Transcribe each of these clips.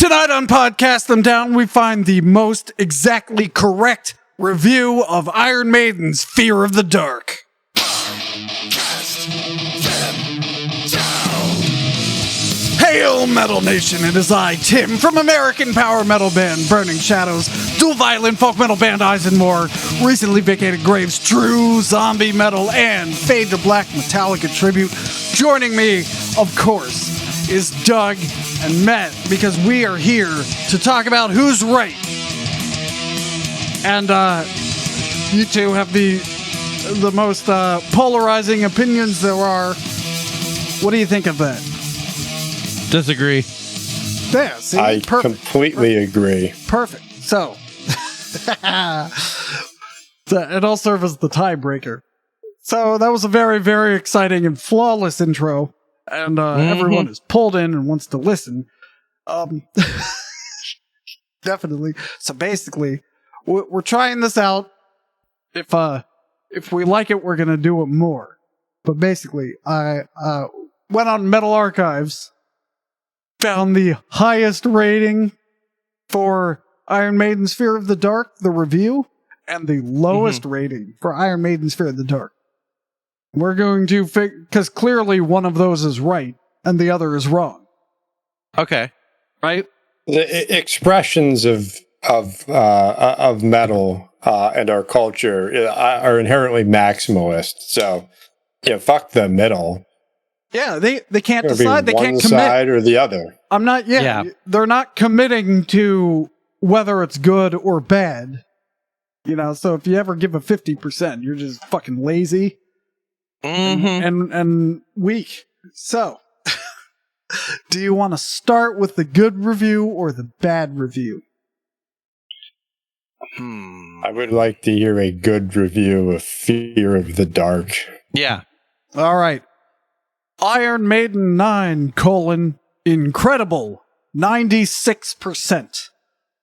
Tonight on Podcast Them Down, we find the most exactly correct review of Iron Maiden's Fear of the Dark. Hail Metal Nation, it is I, Tim, from American power metal band Burning Shadows, dual violin folk metal band Eyes and More, recently vacated Graves, true zombie metal, and Fade to Black Metallica tribute. Joining me, of course, is Doug and Matt, because we are here to talk about who's right. And you two have the most polarizing opinions there are. What do you think of that? Disagree. Yeah, see? I completely agree. Perfect. So, it'll serve as the tiebreaker. So that was a very, very exciting and flawless intro. And everyone is pulled in and wants to listen. Definitely. So basically, we're trying this out. If we like it, we're going to do it more. But basically, I went on Metal Archives, found the highest rating for Iron Maiden's Fear of the Dark, the review, and the lowest rating for Iron Maiden's Fear of the Dark. We're going to because clearly one of those is right and the other is wrong. Okay. Right? The expressions of metal and our culture are inherently maximalist. So, fuck the middle. Yeah, they can't decide. They can't commit. One side or the other. I'm not. Yeah, they're not committing to whether it's good or bad. So if you ever give a 50%, you're just fucking lazy and weak. So, do you want to start with the good review or the bad review? I would like to hear a good review of Fear of the Dark. Yeah. All right. Iron Maiden 9, incredible, 96%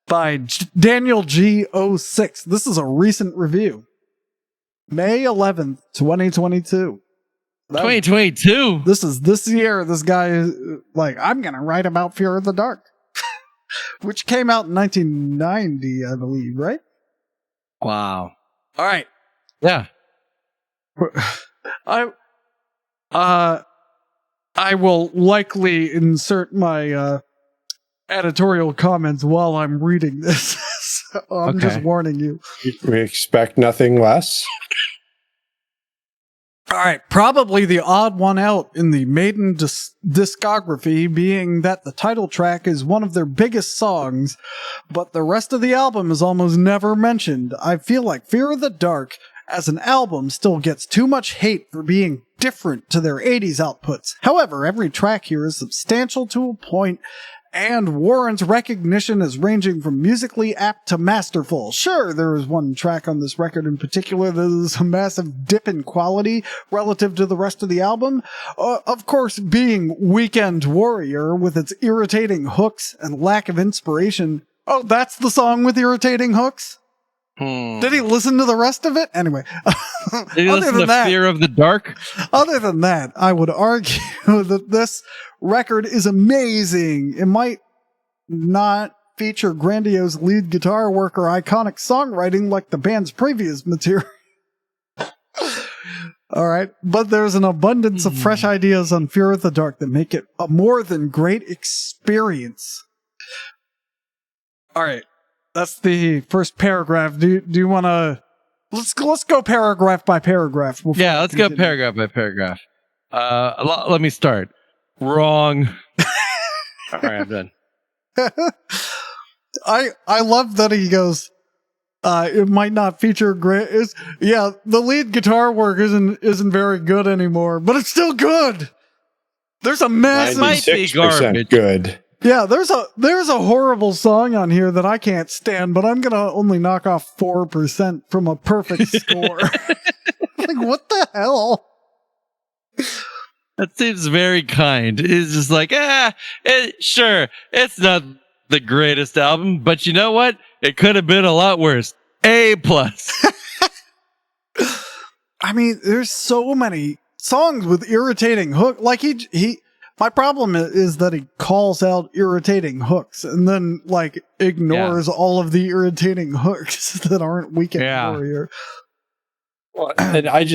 by Daniel G06. This is a recent review. May 11th, 2022. 2022? This is this year. This guy is like, I'm going to write about Fear of the Dark. Which came out in 1990, I believe, right? Wow. All right. Yeah. I will likely insert my editorial comments while I'm reading this. So I'm just warning you. We expect nothing less. All right, probably the odd one out in the Maiden discography being that the title track is one of their biggest songs, but the rest of the album is almost never mentioned. I feel like Fear of the Dark as an album still gets too much hate for being different to their 80s outputs. However, every track here is substantial to a point and warrants recognition as ranging from musically apt to masterful. Sure, there is one track on this record in particular that is a massive dip in quality relative to the rest of the album. Of course, being Weekend Warrior with its irritating hooks and lack of inspiration. Oh, that's the song with irritating hooks? Did he listen to the rest of it? Anyway. Did he listen to Fear of the Dark? Other than that, I would argue that this record is amazing. It might not feature grandiose lead guitar work or iconic songwriting like the band's previous material. All right. But there's an abundance of fresh ideas on Fear of the Dark that make it a more than great experience. All right. That's the first paragraph. Do you want to... Let's go paragraph by paragraph. Yeah, let's go paragraph by paragraph. Let me start. Wrong. All right, I'm done. I love that he goes, it might not feature great. The lead guitar work isn't very good anymore, but it's still good. There's a massive... 96% good. Yeah, there's a horrible song on here that I can't stand, but I'm gonna only knock off 4% from a perfect score. Like, what the hell? That seems very kind. It's just like, sure, it's not the greatest album, but you know what? It could have been a lot worse. A+. I mean, there's so many songs with irritating hook. Like My problem is that he calls out irritating hooks and then like ignores all of the irritating hooks that aren't Weekend Warrior. Well, and I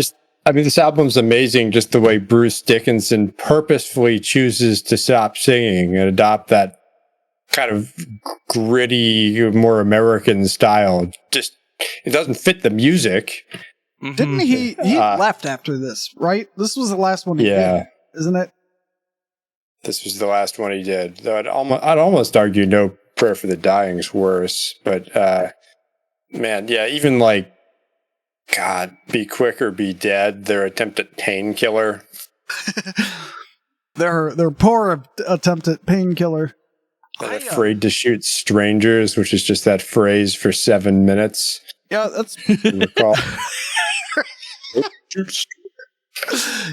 mean, this album's amazing just the way Bruce Dickinson purposefully chooses to stop singing and adopt that kind of gritty, more American style. Just, it doesn't fit the music. Didn't he left after this, right? This was the last one he did, isn't it? This was the last one he did. Though I'd almost argue No Prayer for the Dying is worse. But, man, yeah, even like, God, Be Quick or Be Dead, their attempt at Painkiller. their poor attempt at Painkiller. And Afraid to Shoot Strangers, which is just that phrase for 7 minutes. Yeah, that's... recall.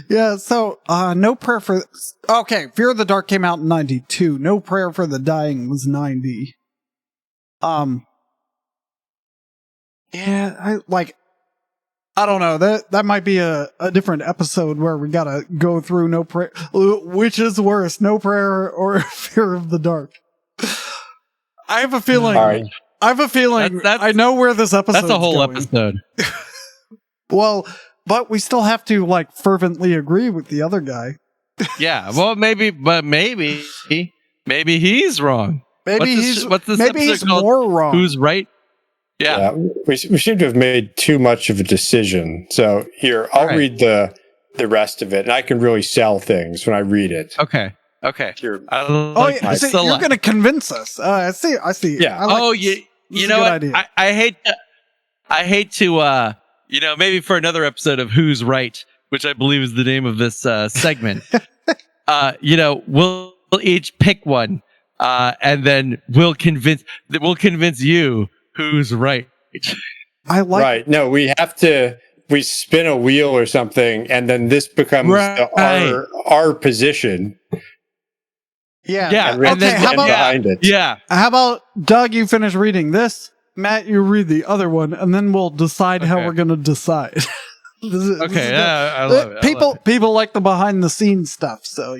Yeah, so No Prayer for... Okay, Fear of the Dark came out in 92. No Prayer for the Dying was 90. Yeah, I don't know. That might be a different episode where we gotta go through No Prayer. Which is worse, No Prayer or Fear of the Dark? I have a feeling... All right. I have a feeling I know where this episode is. That's a whole going. Episode. Well... But we still have to like fervently agree with the other guy. Yeah, well, maybe he's wrong. Maybe he's more wrong. Who's right? Yeah. We seem to have made too much of a decision. So here, I'll read the rest of it, and I can really sell things when I read it. Okay. You're going to convince us. I see. Yeah. You know what? I hate to. Maybe for another episode of Who's Right, which I believe is the name of this segment, we'll each pick one, and then we'll convince you who's right. Right. No, we spin a wheel or something, and then this becomes our position. Yeah. And then how about behind it? Yeah. How about Doug? You finish reading this. Matt, you read the other one, and then we'll decide how we're going to decide. I love it. People like the behind the scenes stuff, so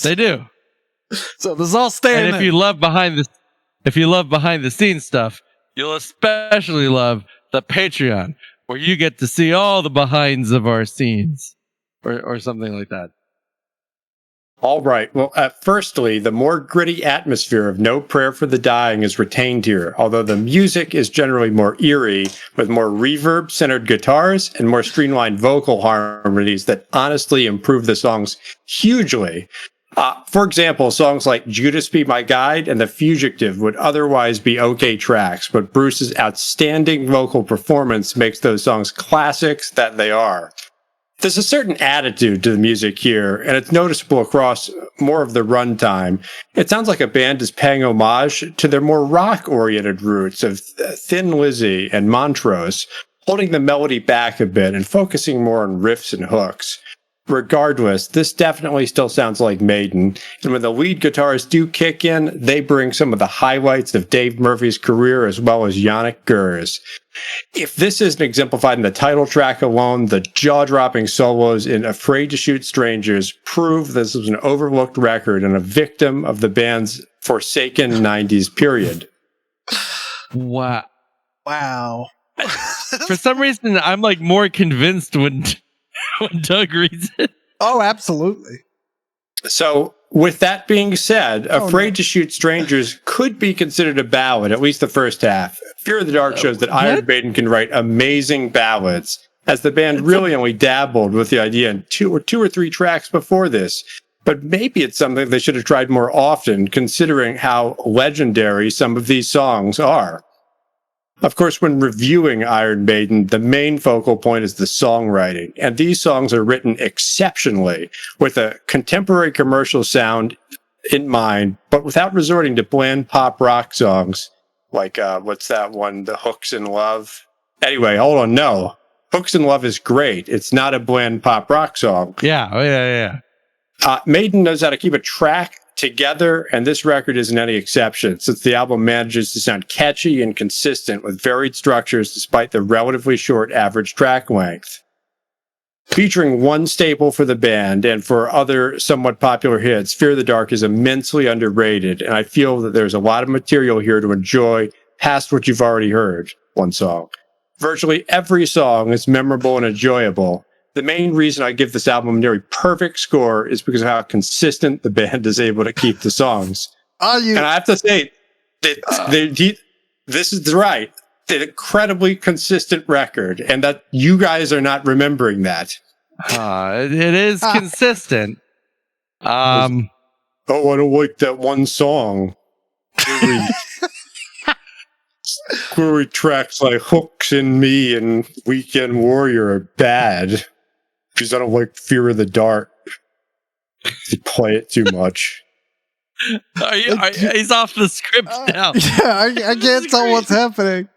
they do. So this is all staying. And if you love behind the scenes stuff, you'll especially love the Patreon, where you get to see all the behinds of our scenes, or something like that. All right. Well, firstly, the more gritty atmosphere of No Prayer for the Dying is retained here, although the music is generally more eerie, with more reverb-centered guitars and more streamlined vocal harmonies that honestly improve the songs hugely. For example, songs like Judas Be My Guide and The Fugitive would otherwise be okay tracks, but Bruce's outstanding vocal performance makes those songs classics that they are. There's a certain attitude to the music here, and it's noticeable across more of the runtime. It sounds like a band is paying homage to their more rock-oriented roots of Thin Lizzy and Montrose, holding the melody back a bit and focusing more on riffs and hooks. Regardless, this definitely still sounds like Maiden, and when the lead guitars do kick in, they bring some of the highlights of Dave Murphy's career as well as Yannick Gur's. If this isn't exemplified in the title track alone, the jaw-dropping solos in Afraid to Shoot Strangers prove this was an overlooked record and a victim of the band's forsaken 90s period. Wow. For some reason, I'm like more convinced when Doug reads it. Oh, absolutely. So, with that being said, Afraid to Shoot Strangers could be considered a ballad, at least the first half. Fear of the Dark shows that Iron Maiden can write amazing ballads, as the band really only dabbled with the idea in two or three tracks before this. But maybe it's something they should have tried more often, considering how legendary some of these songs are. Of course, when reviewing Iron Maiden, the main focal point is the songwriting, and these songs are written exceptionally, with a contemporary commercial sound in mind, but without resorting to bland pop rock songs, like, what's that one, The Hooks in Love? Anyway, hold on, no. Hooks in Love is great. It's not a bland pop rock song. Yeah. Maiden knows how to keep a track together, and this record isn't any exception, since the album manages to sound catchy and consistent with varied structures despite the relatively short average track length. Featuring one staple for the band and for other somewhat popular hits, Fear the Dark is immensely underrated, and I feel that there's a lot of material here to enjoy past what you've already heard. One song. Virtually every song is memorable and enjoyable. The main reason I give this album a nearly perfect score is because of how consistent the band is able to keep the songs. And I have to say, this is right. An incredibly consistent record, and that you guys are not remembering that. It is consistent. I don't like that one song. Query tracks like Hooks in Me and Weekend Warrior are bad because I don't like Fear of the Dark. You play it too much. He's off the script now. Yeah, I can't tell what's happening.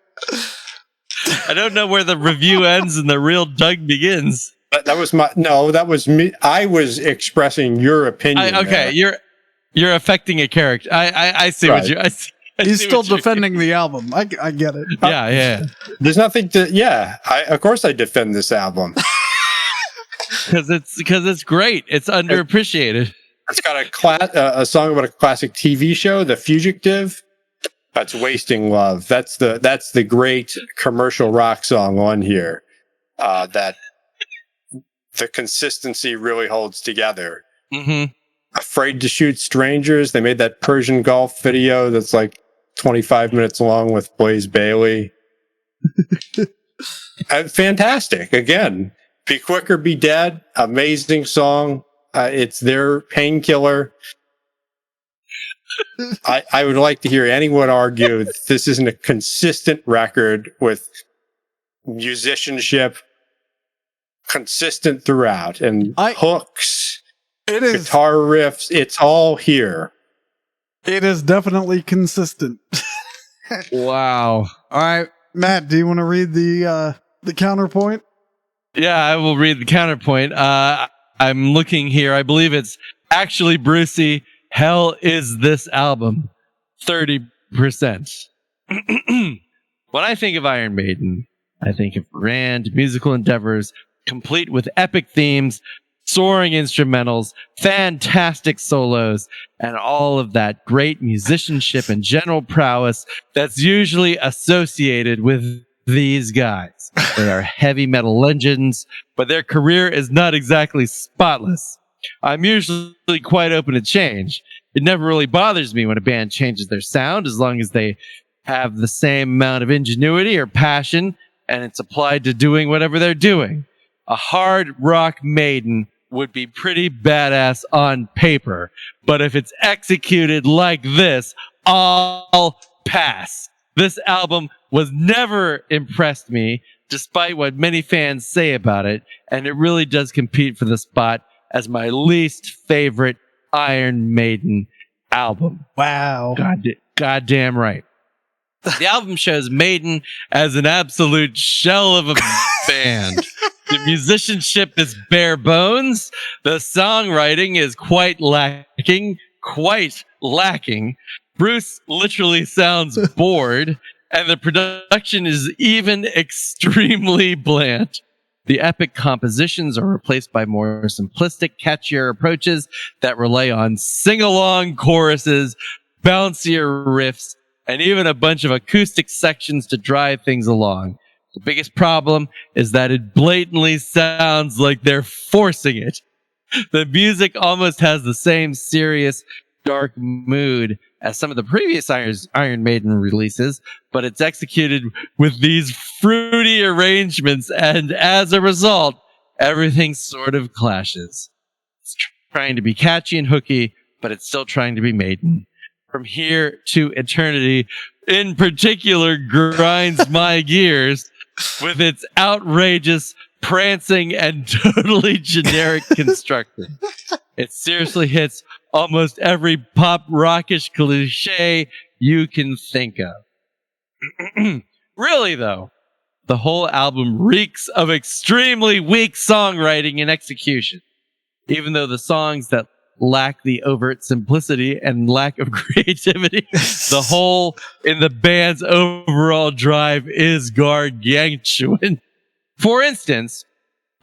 I don't know where the review ends and the real Doug begins. That was me. I was expressing your opinion. Okay, you're affecting a character. I see right. what you. He's still defending the album. I get it. Yeah. There's nothing to. Yeah, of course I defend this album because it's great. It's underappreciated. It's got a song about a classic TV show, The Fugitive. That's Wasting Love. That's the great commercial rock song on here. That the consistency really holds together. Mm-hmm. Afraid to Shoot Strangers. They made that Persian Gulf video that's like 25 minutes long with Blaze Bayley. Fantastic. Again, Be Quick or Be Dead. Amazing song. It's their painkiller. I would like to hear anyone argue that this isn't a consistent record with musicianship consistent throughout and hooks, guitar riffs. It's all here. It is definitely consistent. Wow. All right, Matt, do you want to read the counterpoint? Yeah, I will read the counterpoint. I'm looking here. I believe it's actually Brucey. Hell is this album. 30%. When I think of Iron Maiden, I think of grand musical endeavors, complete with epic themes, soaring instrumentals, fantastic solos, and all of that great musicianship and general prowess that's usually associated with these guys. They are heavy metal legends, but their career is not exactly spotless. I'm usually quite open to change. It never really bothers me when a band changes their sound, as long as they have the same amount of ingenuity or passion, and it's applied to doing whatever they're doing. A hard rock Maiden would be pretty badass on paper, but if it's executed like this, I'll pass. This album was never impressed me, despite what many fans say about it, and it really does compete for the spot as my least favorite Iron Maiden album. Wow. Goddamn right. The album shows Maiden as an absolute shell of a band. The musicianship is bare bones. The songwriting is quite lacking. Bruce literally sounds bored, and the production is even extremely bland. The epic compositions are replaced by more simplistic, catchier approaches that rely on sing-along choruses, bouncier riffs, and even a bunch of acoustic sections to drive things along. The biggest problem is that it blatantly sounds like they're forcing it. The music almost has the same serious, dark mood as some of the previous Iron Maiden releases, but it's executed with these fruity arrangements, and as a result, everything sort of clashes. It's trying to be catchy and hooky, but it's still trying to be Maiden. From Here to Eternity, in particular, grinds my gears with its outrageous, prancing, and totally generic construction. It seriously hits almost every pop rockish cliche you can think of. Really, though, the whole album reeks of extremely weak songwriting and execution. Even though the songs that lack the overt simplicity and lack of creativity, the whole in the band's overall drive is gargantuan. For instance,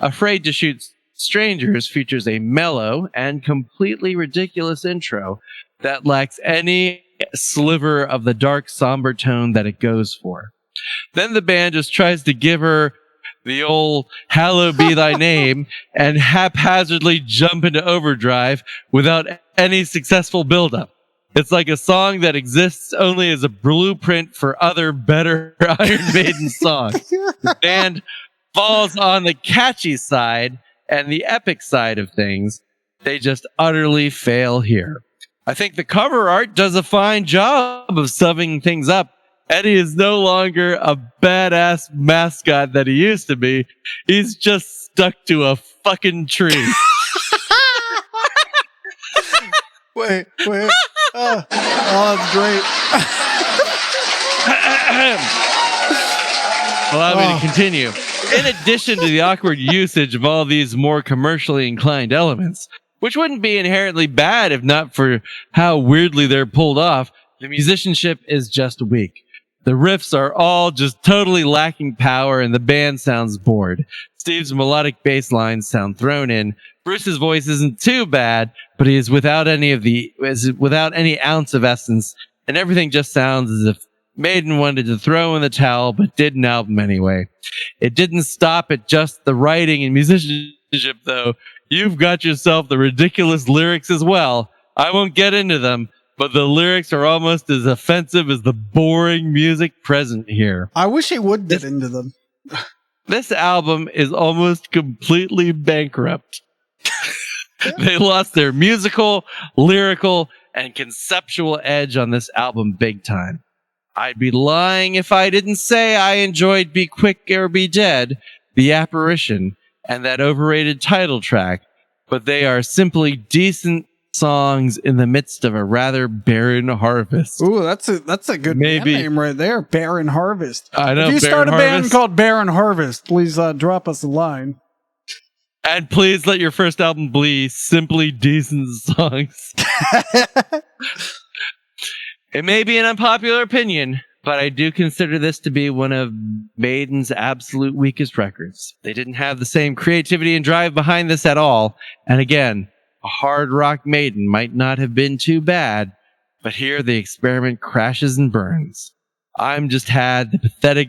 Afraid to Shoot Strangers features a mellow and completely ridiculous intro that lacks any sliver of the dark, somber tone that it goes for. Then the band just tries to give her the old "Hallowed be thy name" and haphazardly jump into overdrive without any successful buildup. It's like a song that exists only as a blueprint for other better Iron Maiden songs. The band falls on the catchy side and the epic side of things. They just utterly fail here. I think the cover art does a fine job of summing things up. Eddie is no longer a badass mascot that he used to be. He's just stuck to a fucking tree. Wait. Oh, that's great. Allow me to continue. In addition to the awkward usage of all these more commercially inclined elements, which wouldn't be inherently bad if not for how weirdly they're pulled off, the musicianship is just weak. The riffs are all just totally lacking power and the band sounds bored. Steve's melodic bass lines sound thrown in. Bruce's voice isn't too bad, but he is without any ounce of essence, and everything just sounds as if Maiden wanted to throw in the towel, but did an album anyway. It didn't stop at just the writing and musicianship, though. You've got yourself the ridiculous lyrics as well. I won't get into them, but the lyrics are almost as offensive as the boring music present here. I wish he would get into them. This album is almost completely bankrupt. They lost their musical, lyrical, and conceptual edge on this album big time. I'd be lying if I didn't say I enjoyed Be Quick or Be Dead, The Apparition, and that overrated title track, but they are simply decent songs in the midst of a rather barren harvest. Ooh, that's a good band name right there, Barren Harvest. I know. If you start a band Harvest called Barren Harvest, please drop us a line. And please let your first album be simply decent songs. It may be an unpopular opinion, but I do consider this to be one of Maiden's absolute weakest records. They didn't have the same creativity and drive behind this at all. And again, a hard rock Maiden might not have been too bad, but here the experiment crashes and burns. I'm just had the pathetic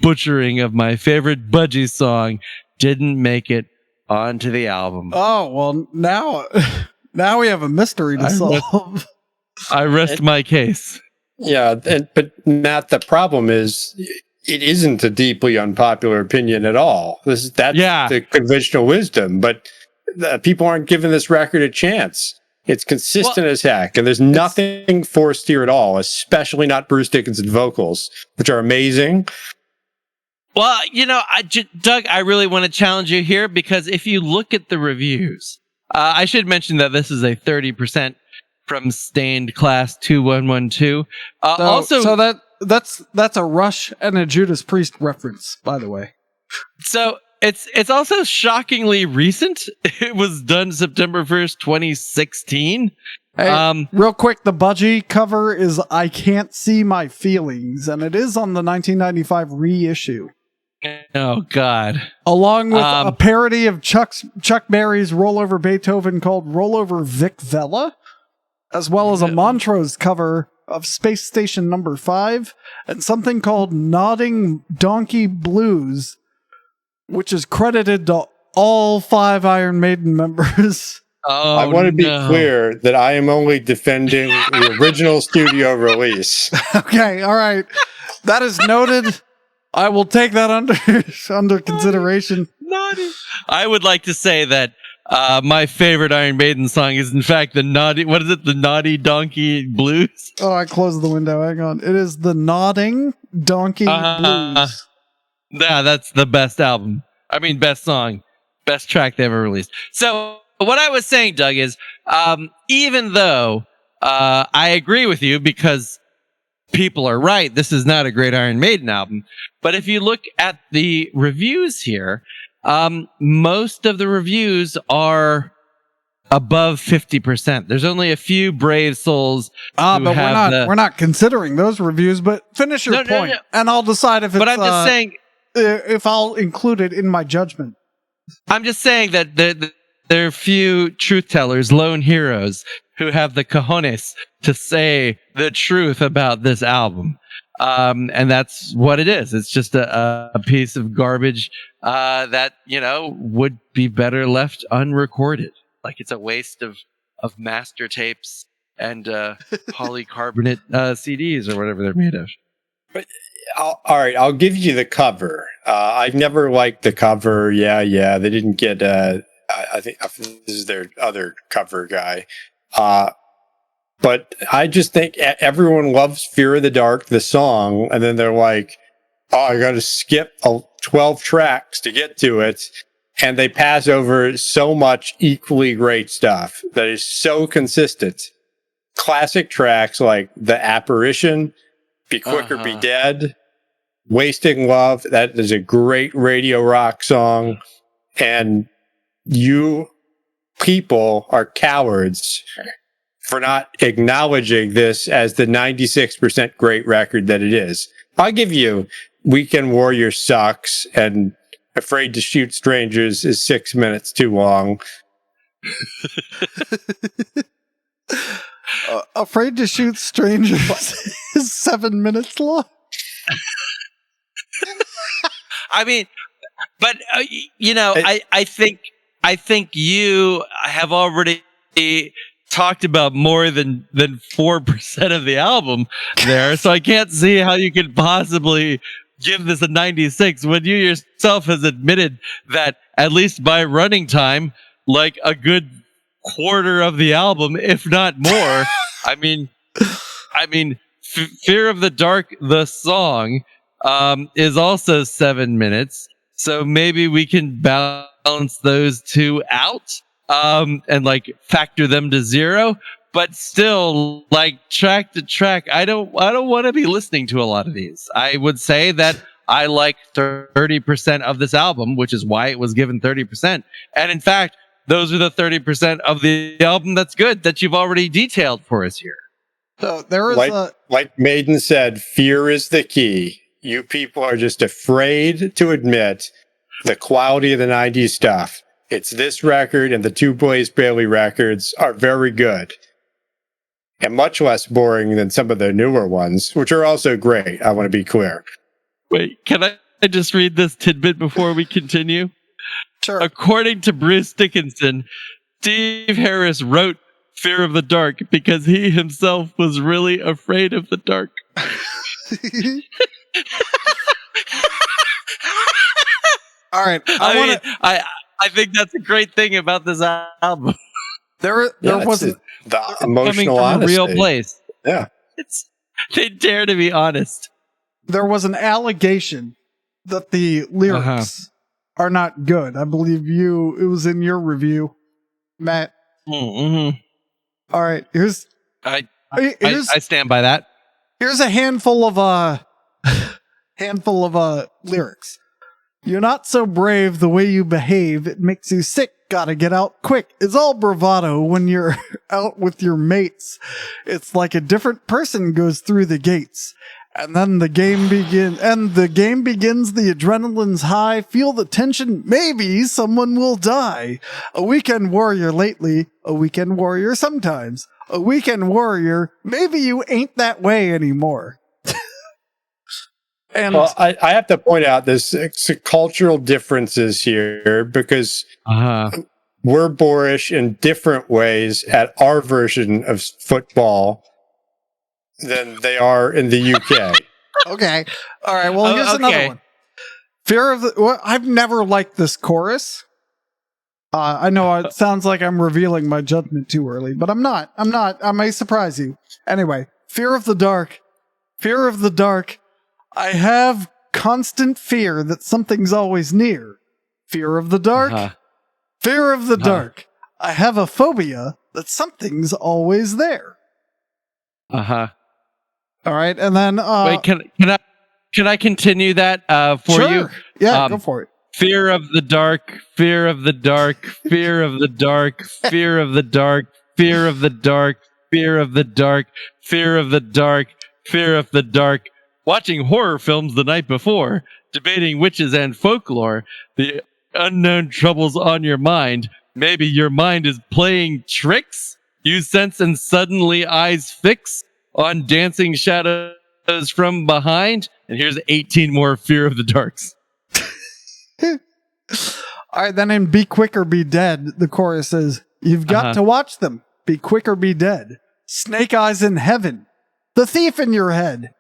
butchering of my favorite Budgie song didn't make it onto the album. Oh, well, now we have a mystery to solve. I rest my case. Yeah, but Matt, the problem is it isn't a deeply unpopular opinion at all. That's the conventional wisdom, but people aren't giving this record a chance. It's consistent as heck, and there's nothing forced here at all, especially not Bruce Dickinson's vocals, which are amazing. Well, Doug, I really want to challenge you here because if you look at the reviews, I should mention that this is a 30% from Stained Class 2112. That's a Rush and a Judas Priest reference, by the way. So it's also shockingly recent. It was done September 1st, 2016. Hey, real quick, the Budgie cover is I Can't See My Feelings, and it is on the 1995 reissue. Oh, God. Along with a parody of Chuck Berry's Rollover Beethoven called Rollover Vic Vela, as well as a Montrose cover of Space Station Number 5, and something called Nodding Donkey Blues, which is credited to all 5 Iron Maiden members. Oh, I want to be clear that I am only defending the original studio release. Okay, all right. That is noted. I will take that under consideration. Naughty. I would like to say that my favorite Iron Maiden song is, in fact, the Naughty Donkey Blues? Oh, I closed the window. Hang on. It is the Nodding Donkey Blues. Yeah, that's the best album. I mean, best song. Best track they ever released. So, what I was saying, Doug, is even though I agree with you because people are right, this is not a great Iron Maiden album, but if you look at the reviews here, most of the reviews are above 50%. There's only a few brave souls. But we're not considering those reviews, but finish your point, and I'll decide if it's... But I'm just saying... if I'll include it in my judgment. I'm just saying that there are few truth tellers, lone heroes, who have the cojones to say the truth about this album. And that's what it is. It's just a piece of garbage that, would be better left unrecorded. Like it's a waste of master tapes and polycarbonate CDs or whatever they're made of. But all right, I'll give you the cover. I've never liked the cover. Yeah. They didn't get. I think this is their other cover guy. But I just think everyone loves Fear of the Dark, the song, and then they're like, "Oh, I got to skip 12 tracks to get to it," and they pass over so much equally great stuff that is so consistent. Classic tracks like "The Apparition," "Be Quick or Be Dead," "Wasting Love." That is a great radio rock song. And you people are cowards for not acknowledging this as the 96% great record that it is. I'll give you Weekend Warrior sucks, and Afraid to Shoot Strangers is 6 minutes too long. Afraid to Shoot Strangers is 7 minutes long. I mean, but I think you have already talked about more than 4% of the album there, so I can't see how you could possibly give this a 96 when you yourself has admitted that at least by running time, like a good quarter of the album, if not more. I mean, Fear of the Dark, the song, is also 7 minutes, so maybe we can balance those two out. And like factor them to zero, but still, like track to track, I don't want to be listening to a lot of these. I would say that I like 30% of this album, which is why it was given 30%. And in fact, those are the 30% of the album that's good that you've already detailed for us here. So there is like Maiden said, fear is the key. You people are just afraid to admit the quality of the 90s stuff. It's this record and the two Blaze Bayley records are very good. And much less boring than some of the newer ones, which are also great, I want to be clear. Wait, can I just read this tidbit before we continue? Sure. According to Bruce Dickinson, Steve Harris wrote Fear of the Dark because he himself was really afraid of the dark. All right. I think that's a great thing about this album. There wasn't the emotional coming from honesty. A real place. Yeah, They dare to be honest. There was an allegation that the lyrics are not good. I believe it was in your review, Matt. Mm-hmm. All right, I stand by that. Here's a handful of lyrics. You're not so brave the way you behave. It makes you sick. Gotta get out quick. It's all bravado when you're out with your mates. It's like a different person goes through the gates. And then the game begins. The adrenaline's high. Feel the tension. Maybe someone will die. A weekend warrior lately. A weekend warrior sometimes. A weekend warrior. Maybe you ain't that way anymore. And well, I have to point out there's cultural differences here because we're boorish in different ways at our version of football than they are in the UK. Okay. All right. Well, here's another one. Fear of the... Well, I've never liked this chorus. I know it sounds like I'm revealing my judgment too early, but I'm not. I may surprise you. Anyway, Fear of the Dark. Fear of the Dark. I have constant fear that something's always near. Fear of the dark. Fear of the dark. I have a phobia that something's always there. All right, and then wait, can I continue that for you? Yeah, go for it. Fear of the dark. Fear of the dark. Fear of the dark. Fear of the dark. Fear of the dark. Fear of the dark. Fear of the dark. Fear of the dark. Watching horror films the night before, debating witches and folklore, the unknown troubles on your mind. Maybe your mind is playing tricks. You sense and suddenly eyes fix on dancing shadows from behind. And here's 18 more Fear of the Darks. All right, then in Be Quick or Be Dead, the chorus is, you've got to watch them. Be quick or be dead. Snake eyes in heaven. The thief in your head.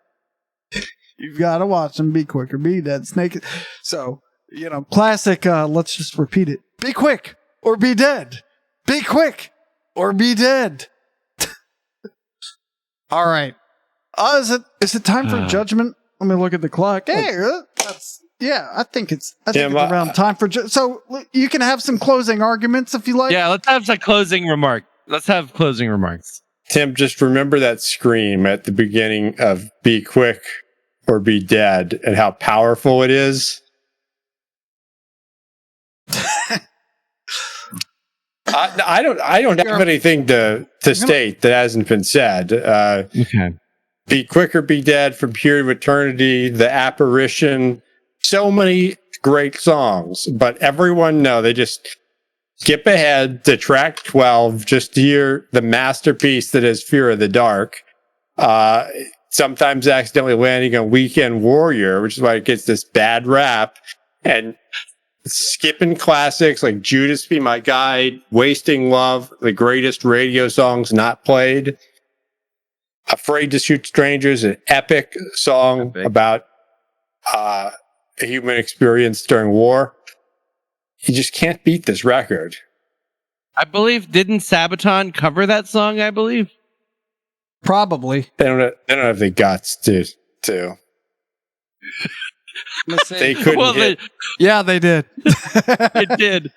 You've got to watch them. Be quick or be dead. Snake. So, classic. Let's just repeat it. Be quick or be dead. Be quick or be dead. All right. Is it time for judgment? Let me look at the clock. Hey, I think it's around time for so you can have some closing arguments if you like. Yeah, let's have some closing remarks. Tim, just remember that scream at the beginning of Be Quick or Be Dead and how powerful it is. I don't have anything to state that hasn't been said. Okay. Be Quick or Be Dead, From Here to Eternity, The Apparition, so many great songs, but everyone they just skip ahead to track 12 just to hear the masterpiece that is Fear of the Dark. Sometimes accidentally landing on Weekend Warrior, which is why it gets this bad rap, and skipping classics like Judas Be My Guide, Wasting Love, the greatest radio songs not played. Afraid to Shoot Strangers, an epic song about a human experience during war. You just can't beat this record. I believe, didn't Sabaton cover that song, I believe? Probably. They don't have the guts to. They couldn't hit. Yeah, they did. It did.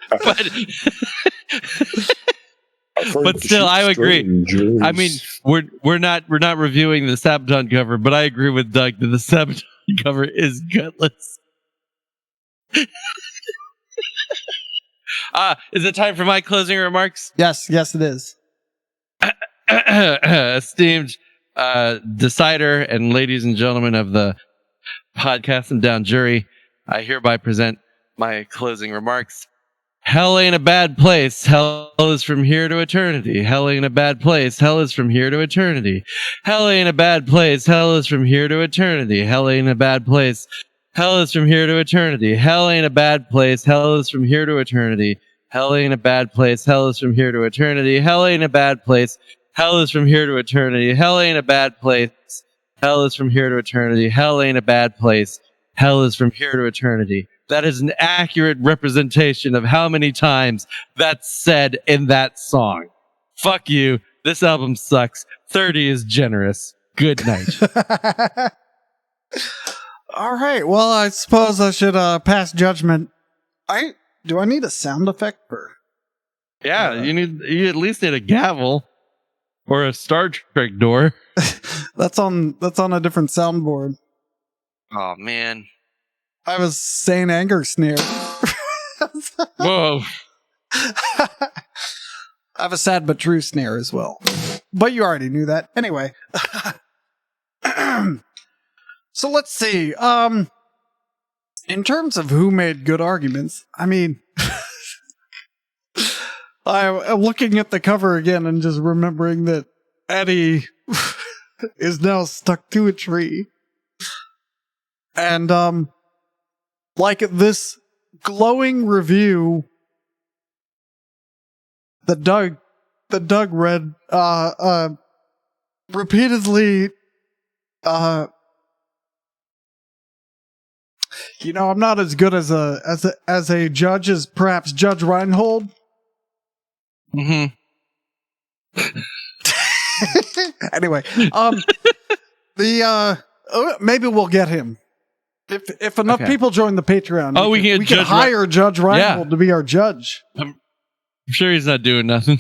But still, I agree. I mean, we're not reviewing the Sabaton cover, but I agree with Doug that the Sabaton cover is gutless. Is it time for my closing remarks? Yes, it is. Esteemed decider and ladies and gentlemen of the podcast and down jury, I hereby present my closing remarks. Hell ain't a bad place. Hell is from here to eternity. Hell ain't a bad place. Hell is from here to eternity. Hell ain't a bad place. Hell is from here to eternity. Hell ain't a bad place. Hell is from here to eternity. Hell ain't a bad place. Hell is from here to eternity. Hell ain't a bad place. Hell is from here to eternity. Hell ain't a bad place. Hell is from here to eternity. Hell ain't a bad place. Hell is from here to eternity. Hell ain't a bad place. Hell is from here to eternity. That is an accurate representation of how many times that's said in that song. Fuck you. This album sucks. 30 is generous. Good night. All right. Well, I suppose I should pass judgment. Do I need a sound effect for? Yeah, you at least need a gavel or a Star Trek door. That's on a different soundboard. Oh man. I was saying anger snare. Whoa. I have a sad but true snare as well. But you already knew that. Anyway. So let's see. In terms of who made good arguments, I mean, I'm looking at the cover again and just remembering that Eddie is now stuck to a tree. And, like this glowing review that Doug read, repeatedly, I'm not as good as a judge as perhaps Judge Reinhold. Mm-hmm. Anyway, maybe we'll get him. If enough people join the Patreon, we can hire Judge Reinhold to be our judge. I'm sure he's not doing nothing.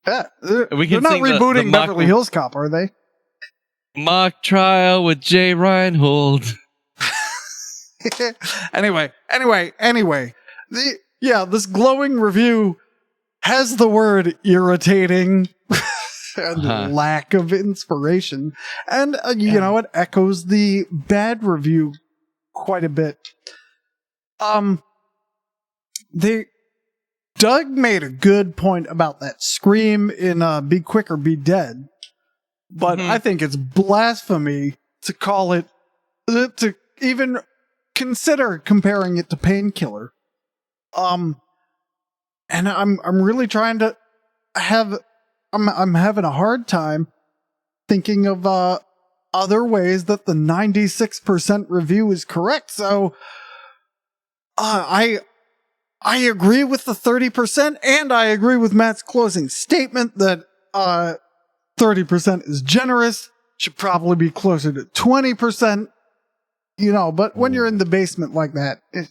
Yeah, they're not rebooting Beverly Hills Cop, are they? Mock trial with Jay Reinhold. Anyway. This glowing review has the word irritating and lack of inspiration. And, it echoes the bad review quite a bit. Doug made a good point about that scream in Be Quick or Be Dead, but I think it's blasphemy to call it, to even consider comparing it to Painkiller. And I'm really trying to I'm having a hard time thinking of other ways that the 96% review is correct. So I agree with the 30%, and I agree with Matt's closing statement that 30% is generous. Should probably be closer to 20%. But when you're in the basement like that, it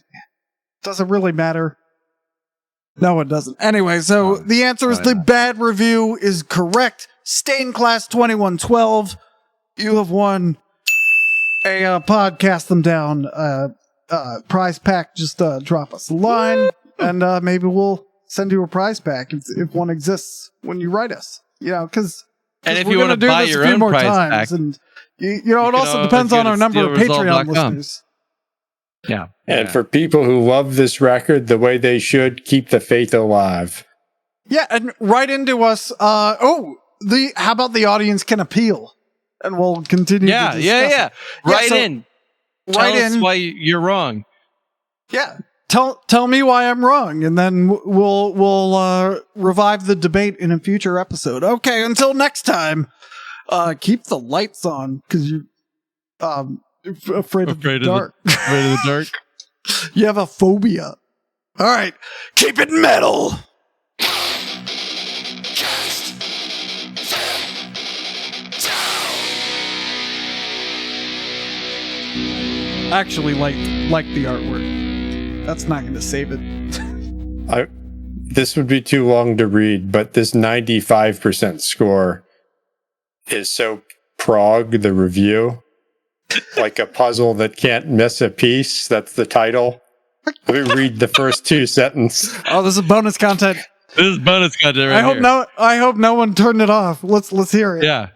doesn't really matter. No, it doesn't. Anyway, so the answer is the bad review is correct. Stain Class 2112, you have won a podcast them down prize pack. Just drop us a line, and maybe we'll send you a prize pack if one exists when you write us. Because and if you want to buy your own prize pack, and it also depends on our number of Patreon listeners. Yeah. And for people who love this record the way they should, keep the faith alive. Yeah, and write into us. How about the audience can appeal? And we'll continue to discuss it. Write in. Tell us why you're wrong. Yeah. Tell me why I'm wrong, and then we'll revive the debate in a future episode. Okay, until next time, keep the lights on, because you're afraid of the dark. Afraid of the dark? You have a phobia. All right, keep it metal. Actually, like the artwork. That's not going to save it. This would be too long to read, but this 95% score is so prog, the review. Like a puzzle that can't miss a piece. That's the title. Let me read the first two sentences. Oh, this is bonus content. This is bonus content right I hope no one turned it off. Let's hear it. Yeah.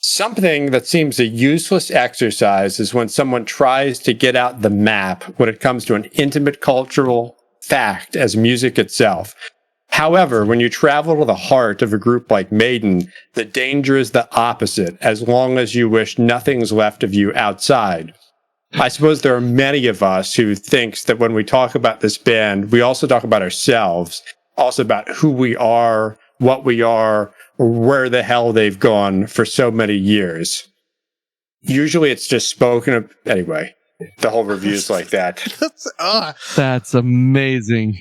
Something that seems a useless exercise is when someone tries to get out the map when it comes to an intimate cultural fact as music itself. However, when you travel to the heart of a group like Maiden, the danger is the opposite, as long as you wish nothing's left of you outside. I suppose there are many of us who thinks that when we talk about this band, we also talk about ourselves, also about who we are, what we are, where the hell they've gone for so many years. Usually it's just spoken of. Anyway, the whole review's like that. That's amazing.